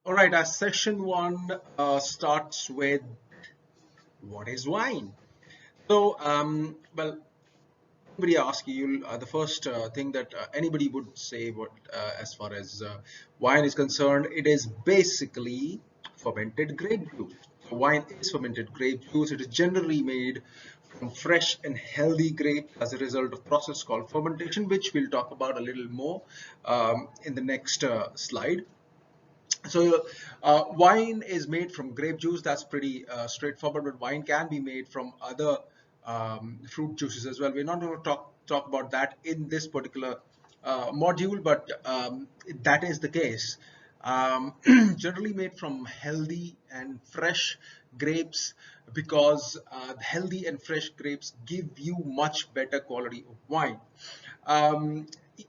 All right, our session one starts with what is wine? Well, anybody ask you, the first thing that anybody would say, as far as wine is concerned, it is basically fermented grape juice. So wine is fermented grape juice. It is generally made from fresh and healthy grapes as a result of process called fermentation, which we'll talk about a little more in the next slide. So wine is made from grape juice. That's pretty straightforward, but wine can be made from other fruit juices as well. We're not going to talk about that in this particular module, but that is the case. Generally made from healthy and fresh grapes, because healthy and fresh grapes give you much better quality of wine. um,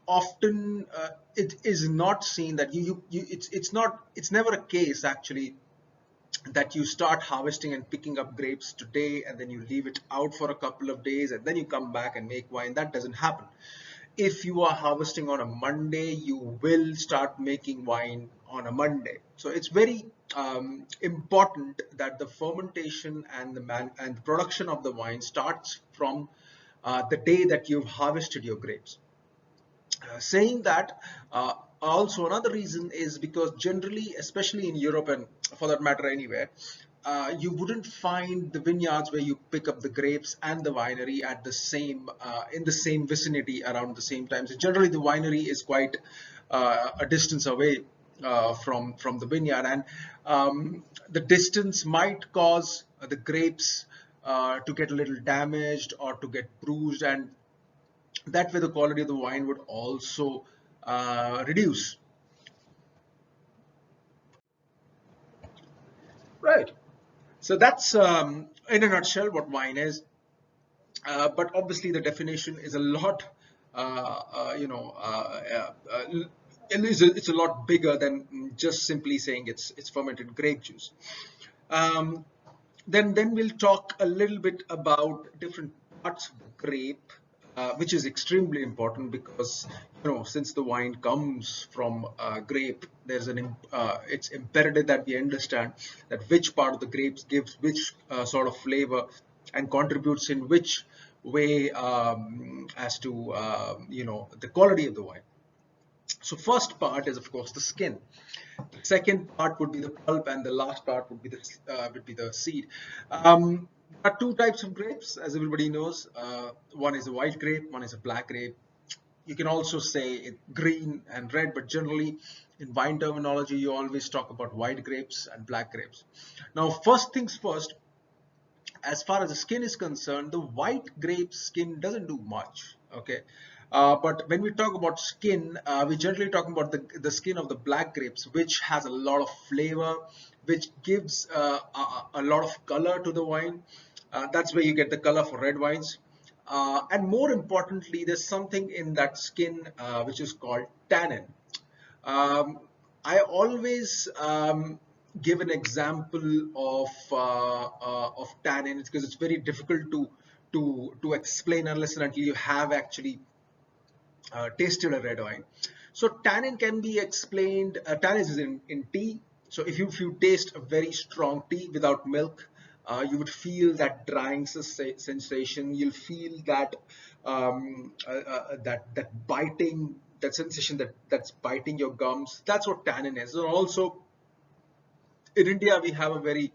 Often it is not seen that it's never a case actually that you start harvesting and picking up grapes today and then you leave it out for a couple of days and then you come back and make wine. That doesn't happen. If you are harvesting on a Monday, you will start making wine on a Monday. So it's very important that the fermentation and the production of the wine starts from the day that you've harvested your grapes. Saying that, also another reason is because generally, especially in Europe and for that matter anywhere, you wouldn't find the vineyards where you pick up the grapes and the winery at the same in the same vicinity around the same time. So generally, the winery is quite a distance away from the vineyard, and the distance might cause the grapes to get a little damaged or to get bruised, and that way the quality of the wine would also reduce. Right. So that's in a nutshell what wine is. But obviously the definition is a lot, it's a lot bigger than just simply saying it's fermented grape juice. Um, then we'll talk a little bit about different parts of the grape, which is extremely important because since the wine comes from grape, it's imperative that we understand that which part of the grapes gives which sort of flavor and contributes in which way as to the quality of the wine. So first part is of course the skin. The second part would be the pulp, and the last part would be the seed. There are two types of grapes, as everybody knows. One is a white grape, one is a black grape. You can also say green and red, but generally in wine terminology, you always talk about white grapes and black grapes. Now, first things first, as far as the skin is concerned, the white grape skin doesn't do much. Okay. But when we talk about skin, we're generally talking about the skin of the black grapes, which has a lot of flavor, which gives a lot of color to the wine. That's where you get the color for red wines. And more importantly, there's something in that skin which is called tannin. Um, I always give an example of tannins because it's very difficult to explain unless and until you have actually tasted a red wine. So tannin can be explained. Tannin is in tea. So if you taste a very strong tea without milk, you would feel that drying sensation. You'll feel that that biting, that sensation that's biting your gums. That's what tannin is. And also in India, we have a very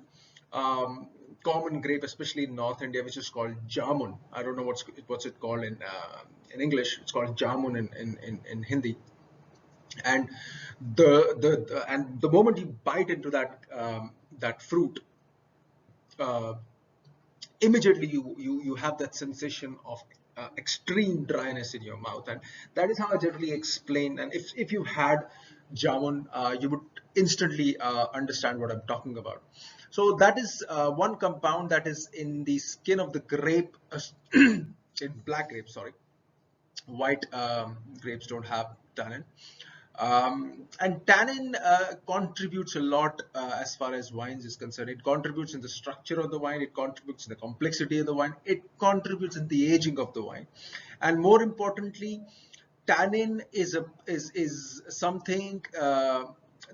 common grape, especially in North India, which is called jamun. I don't know what's it called in English. It's called jamun in Hindi. And the moment you bite into that fruit, uh, immediately you have that sensation of extreme dryness in your mouth, and that is how I generally explain. And if you had jamun, you would instantly understand what I'm talking about. So that is one compound that is in the skin of the grape, in black grapes, sorry. White grapes don't have tannin. And tannin contributes a lot as far as wines is concerned. It contributes in the structure of the wine, it contributes in the complexity of the wine, it contributes in the aging of the wine. And more importantly, tannin is something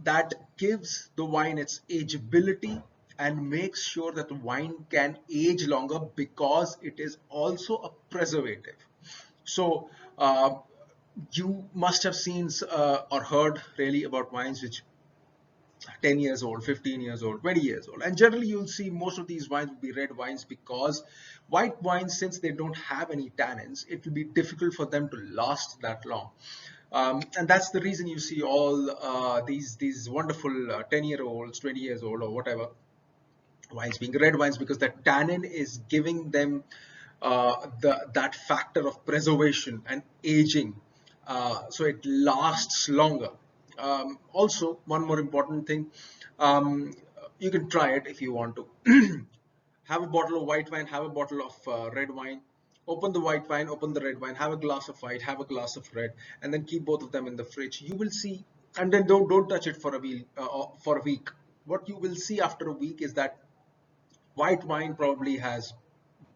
that gives the wine its ageability and makes sure that the wine can age longer because it is also a preservative. So you must have seen or heard really about wines which 10 years old, 15 years old, 20 years old. And generally you'll see most of these wines will be red wines because white wines, since they don't have any tannins, it will be difficult for them to last that long. And that's the reason you see all these wonderful 10-year-olds, 20 years old or whatever wines being red wines, because the tannin is giving them that factor of preservation and aging, so it lasts longer. Also, one more important thing, um, you can try it if you want to. Have a bottle of white wine, have a bottle of red wine, open the white wine, open the red wine, have a glass of white, have a glass of red, and then keep both of them in the fridge. You will see, and then don't touch it for a week. For a week, what you will see after a week is that white wine probably has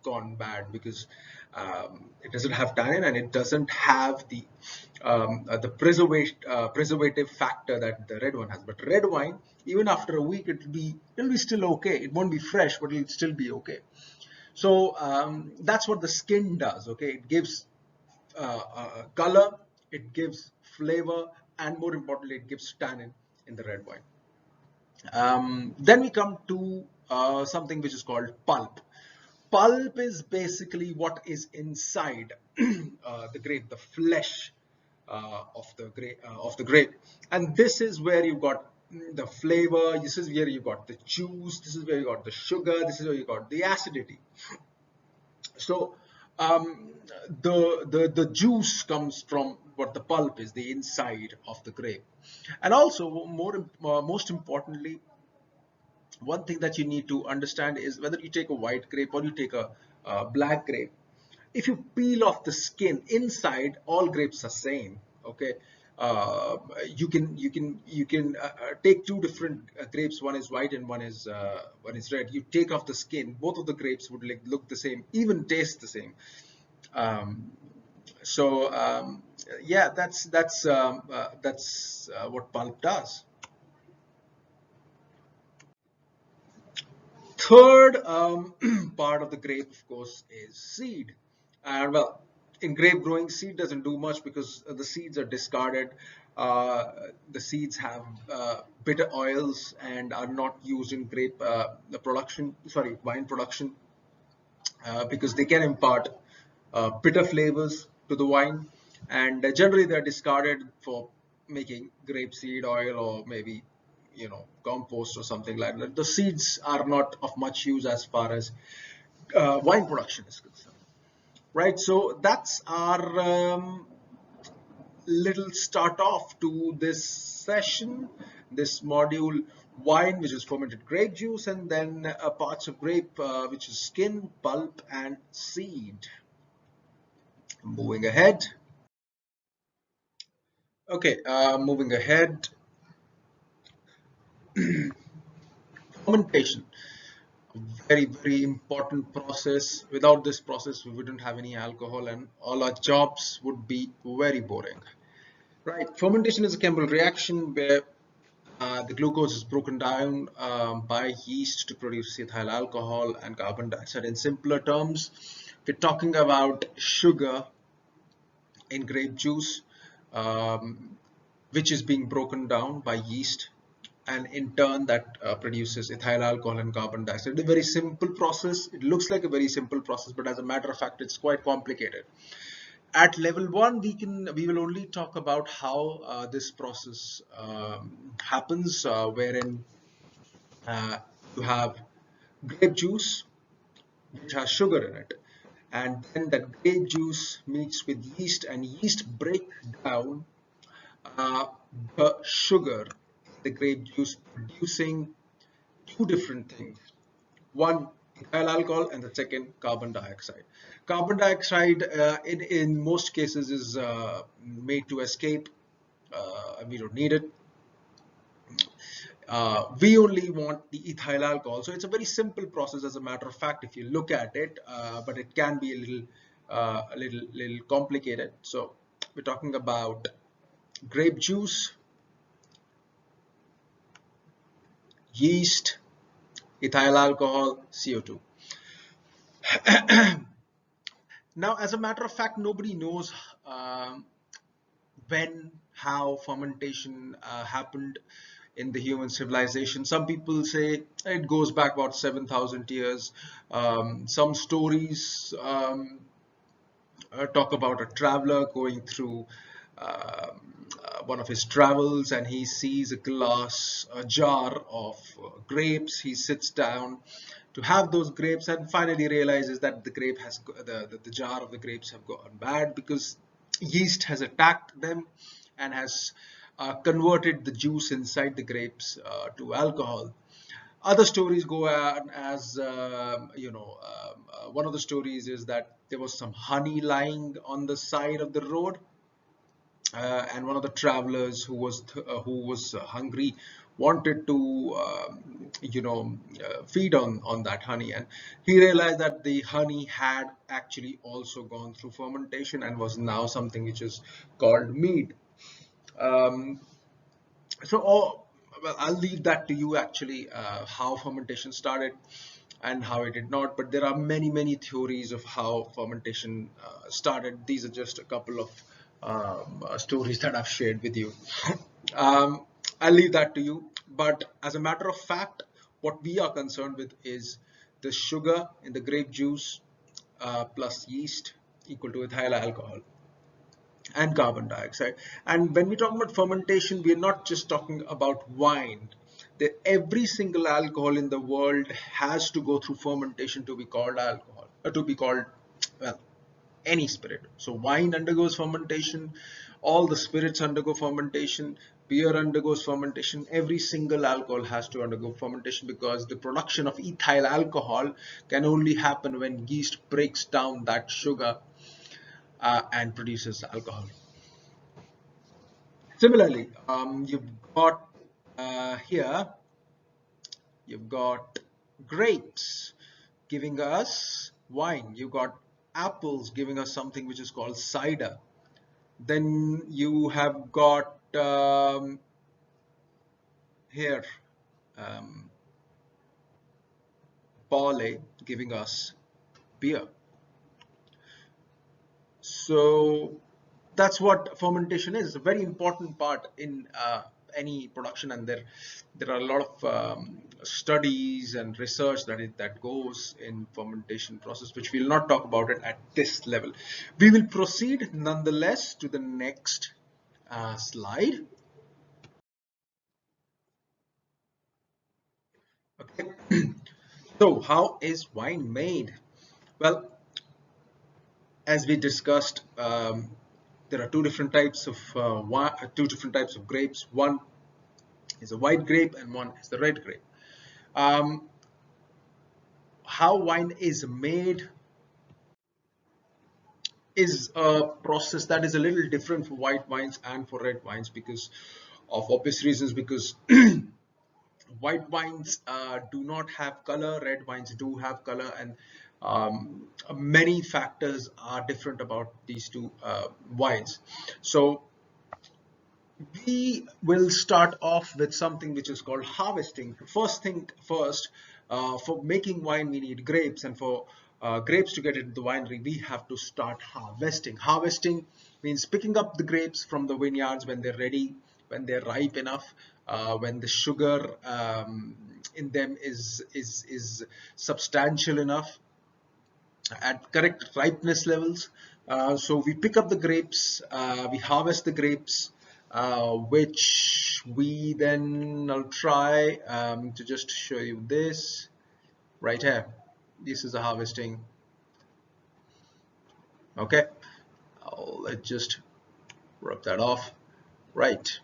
gone bad because it doesn't have tannin and it doesn't have the preservative factor that the red one has. But red wine, even after a week, it'll be still okay. It won't be fresh, but it'll still be okay. So that's what the skin does. Okay, it gives color, it gives flavor, and more importantly, it gives tannin in the red wine. Then we come to something which is called pulp. Pulp is basically what is inside the grape, the flesh of the grape, and this is where you got the flavor. This is where you got the juice. This is where you got the sugar. This is where you got the acidity. So the juice comes from what the pulp is, the inside of the grape, and also most importantly, one thing that you need to understand is whether you take a white grape or you take a black grape. If you peel off the skin inside, all grapes are same. Okay, you can take two different grapes. One is white and one is red. You take off the skin, both of the grapes would look the same, even taste the same. Um, so yeah, that's what pulp does. Third part of the grape, of course, is seed. And well, in grape growing, seed doesn't do much because the seeds are discarded. The seeds have bitter oils and are not used in grape the production, sorry, wine production, because they can impart bitter flavors to the wine. And generally, they're discarded for making grape seed oil or maybe compost or something like that. The seeds are not of much use as far as wine production is concerned, right? So that's our little start off to this session, this module: wine, which is fermented grape juice, and then parts of grape, which is skin, pulp, and seed. Moving ahead. Okay, moving ahead. Fermentation, very, very important process. Without this process, we wouldn't have any alcohol and all our jobs would be very boring. Right, fermentation is a chemical reaction where the glucose is broken down by yeast to produce ethyl alcohol and carbon dioxide. In simpler terms, we're talking about sugar in grape juice, um, which is being broken down by yeast, and in turn that produces ethyl alcohol and carbon dioxide. It's a very simple process. It looks like a very simple process, but as a matter of fact, it's quite complicated. At level one, we will only talk about how this process happens, wherein you have grape juice which has sugar in it, and then that grape juice meets with yeast, and yeast breaks down uh, the sugar in the grape juice, producing two different things: one, ethyl alcohol, and the second, carbon dioxide. Carbon dioxide in most cases is made to escape. We don't need it. We only want the ethyl alcohol. So it's a very simple process, as a matter of fact, if you look at it, but it can be a little complicated. So we're talking about grape juice, yeast, ethyl alcohol, CO2. Now, as a matter of fact, nobody knows when, how fermentation happened in the human civilization. Some people say it goes back about 7,000 years. Some stories talk about a traveler going through one of his travels, and he sees a jar of grapes. He sits down to have those grapes and finally realizes that the jar of the grapes have gone bad because yeast has attacked them and has converted the juice inside the grapes to alcohol. Other stories go on as one of the stories is that there was some honey lying on the side of the road, and one of the travelers who was hungry wanted to feed on that honey, and he realized that the honey had actually also gone through fermentation and was now something which is called mead. um, well, I'll leave that to you actually, how fermentation started and how it did not. But there are many, many theories of how fermentation started. These are just a couple of stories that I've shared with you. Um, I'll leave that to you. But as a matter of fact, what we are concerned with is the sugar in the grape juice plus yeast equal to ethyl alcohol and carbon dioxide. And when we talk about fermentation, we are not just talking about wine. Every single alcohol in the world has to go through fermentation to be called alcohol, to be called, well, any spirit. So wine undergoes fermentation, all the spirits undergo fermentation, beer undergoes fermentation. Every single alcohol has to undergo fermentation because the production of ethyl alcohol can only happen when yeast breaks down that sugar and produces alcohol. Similarly, here you've got grapes giving us wine. You've got apples giving us something which is called cider. Then you have got here um, barley giving us beer. So that's what fermentation is. It's a very important part in any production, and there are a lot of studies and research that goes in fermentation process, which we'll not talk about it at this level. We will proceed nonetheless to the next slide. Okay. So how is wine made? Well, as we discussed, there are two different types of grapes. One is a white grape and one is the red grape. How wine is made is a process that is a little different for white wines and for red wines because of obvious reasons. Because white wines do not have color, red wines do have color, and many factors are different about these two wines. So we will start off with something which is called harvesting. First thing first, for making wine, we need grapes, and for grapes to get into the winery, we have to start harvesting. Harvesting means picking up the grapes from the vineyards when they're ready, when they're ripe enough, when the sugar in them is substantial enough at correct ripeness levels. So we pick up the grapes, we harvest the grapes, which we then, I'll try to just show you this right here. This is the harvesting. Okay, let's just rub that off. Right.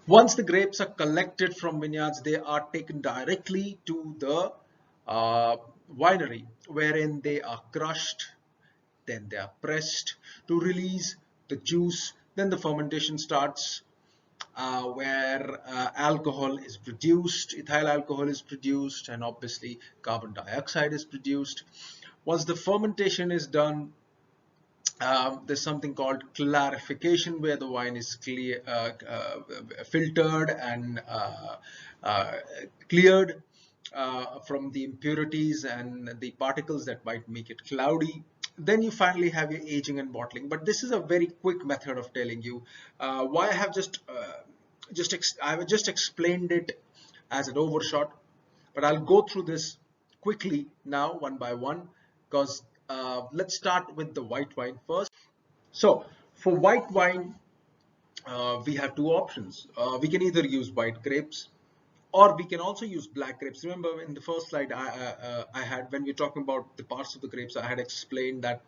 Once the grapes are collected from vineyards, they are taken directly to the winery, wherein they are crushed, then they are pressed to release the juice. Then the fermentation starts, where alcohol is produced, ethyl alcohol is produced, and obviously carbon dioxide is produced. Once the fermentation is done, There's something called clarification, where the wine is filtered and uh, cleared from the impurities and the particles that might make it cloudy. Then you finally have your aging and bottling. But this is a very quick method of telling you why I have I have just explained it as an overshot, but I'll go through this quickly now, one by one, because let's start with the white wine first. So for white wine, we have two options. We can either use white grapes, or we can also use black grapes. Remember in the first slide I had, when we were talking about the parts of the grapes, I had explained that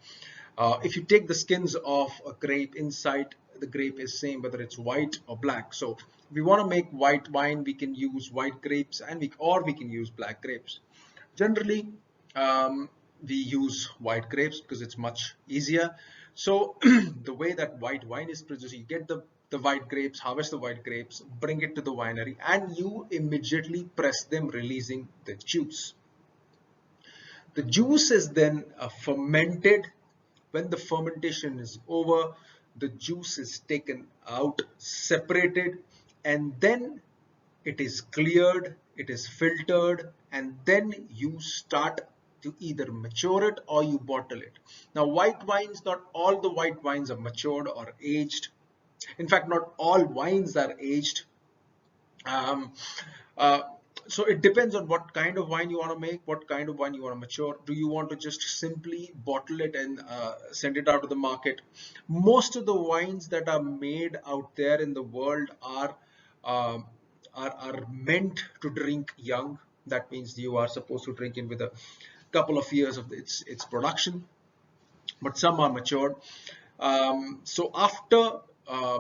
if you take the skins of a grape, inside the grape is same whether it's white or black. So if we want to make white wine, we can use white grapes, and we can use black grapes. Generally, we use white grapes because it's much easier. So the way that white wine is produced, you get the white grapes, harvest the white grapes, bring it to the winery, and you immediately press them, releasing the juice. The juice is then fermented. When the fermentation is over, the juice is taken out, separated, and then it is cleared, it is filtered, and then you start to either mature it or you bottle it. Now, white wines, not all the white wines are matured or aged. In fact, not all wines are aged. Um, uh, so it depends on what kind of wine you want to make, what kind of wine you want to mature. Do you want to just simply bottle it and send it out to the market? Most of the wines that are made out there in the world um, are meant to drink young. That means you are supposed to drink it with a couple of years of its production, but some are matured. So after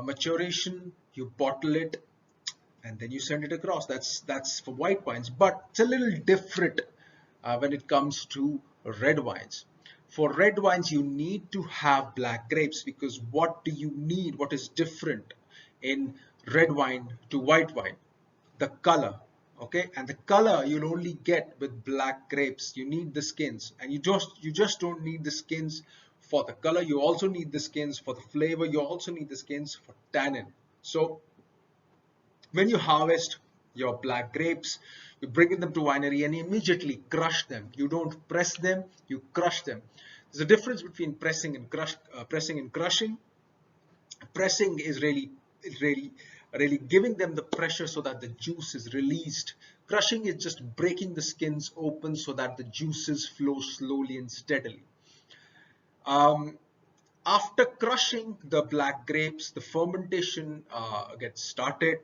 maturation, you bottle it and then you send it across. That's for white wines, but it's a little different when it comes to red wines. For red wines, you need to have black grapes, because what do you need? What is different in red wine to white wine? The color. Okay, and the color you'll only get with black grapes. You need the skins, and you just don't need the skins for the color. You also need the skins for the flavor. You also need the skins for tannin. So when you harvest your black grapes, you bring them to winery and immediately crush them. You don't press them, you crush them. There's a difference between pressing and crushing. Pressing is really giving them the pressure so that the juice is released. Crushing is just breaking the skins open so that the juices flow slowly and steadily. Um, After crushing the black grapes, the fermentation gets started.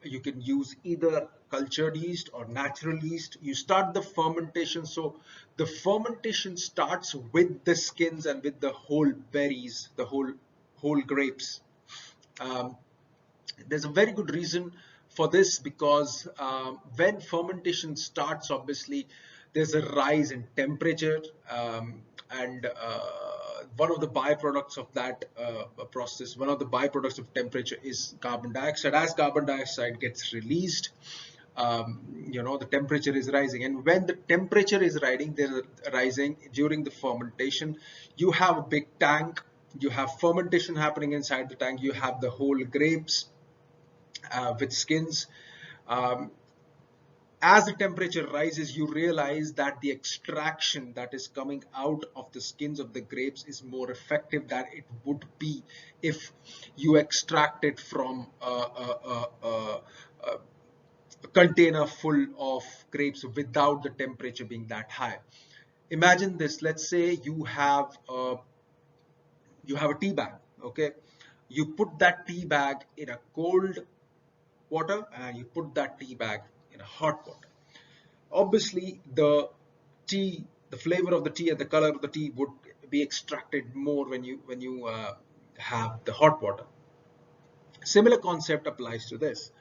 You can use either cultured yeast or natural yeast. You start the fermentation. So the fermentation starts with the skins and with the whole berries, the whole grapes. Um, there's a very good reason for this, because when fermentation starts, obviously there's a rise in temperature, and one of the byproducts of that process, one of the byproducts of temperature is carbon dioxide. As carbon dioxide gets released, the temperature is rising, and when the temperature is rising during the fermentation, you have a big tank, you have fermentation happening inside the tank, you have the whole grapes with skins. Um, as the temperature rises, you realize that the extraction that is coming out of the skins of the grapes is more effective than it would be if you extract it from a container full of grapes without the temperature being that high. Imagine this. Let's say you have a tea bag. Okay, you put that tea bag in a cold water and you put that tea bag in a hot water. Obviously, the flavor of the tea and the color of the tea would be extracted more when you have the hot water. Similar concept applies to this.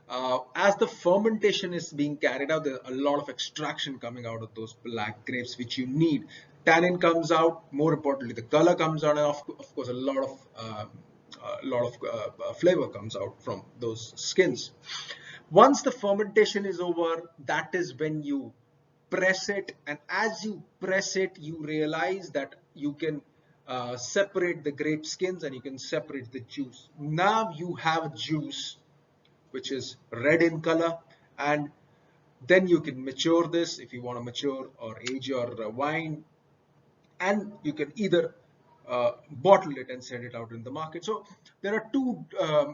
As the fermentation is being carried out, there's a lot of extraction coming out of those black grapes, which you need. Tannin comes out, more importantly, the color comes out, and of course, a lot of flavor comes out from those skins. Once the fermentation is over, that is when you press it, and as you press it, you realize that you can separate the grape skins and you can separate the juice. Now you have a juice which is red in color, and then you can mature this if you want to mature or age your wine, and you can either bottle it and send it out in the market. So there are two.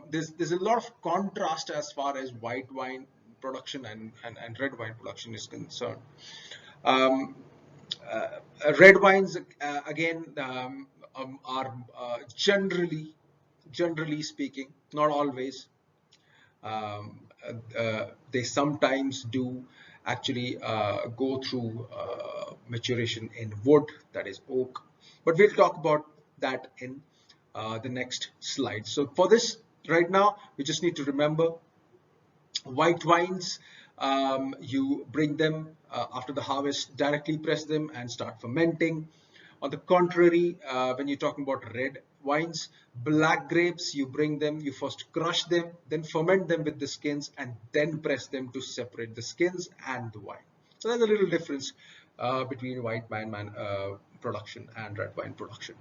There's a lot of contrast as far as white wine production and red wine production is concerned. Um, Red wines again are generally speaking, not always, they sometimes do actually go through maturation in wood, that is oak. But we'll talk about that in the next slide. So for this, right now, we just need to remember white wines. You bring them after the harvest, directly press them and start fermenting. On the contrary, when you're talking about red wines, black grapes, you bring them, you first crush them, then ferment them with the skins, and then press them to separate the skins and the wine. So there's a little difference between white wine production and red wine production.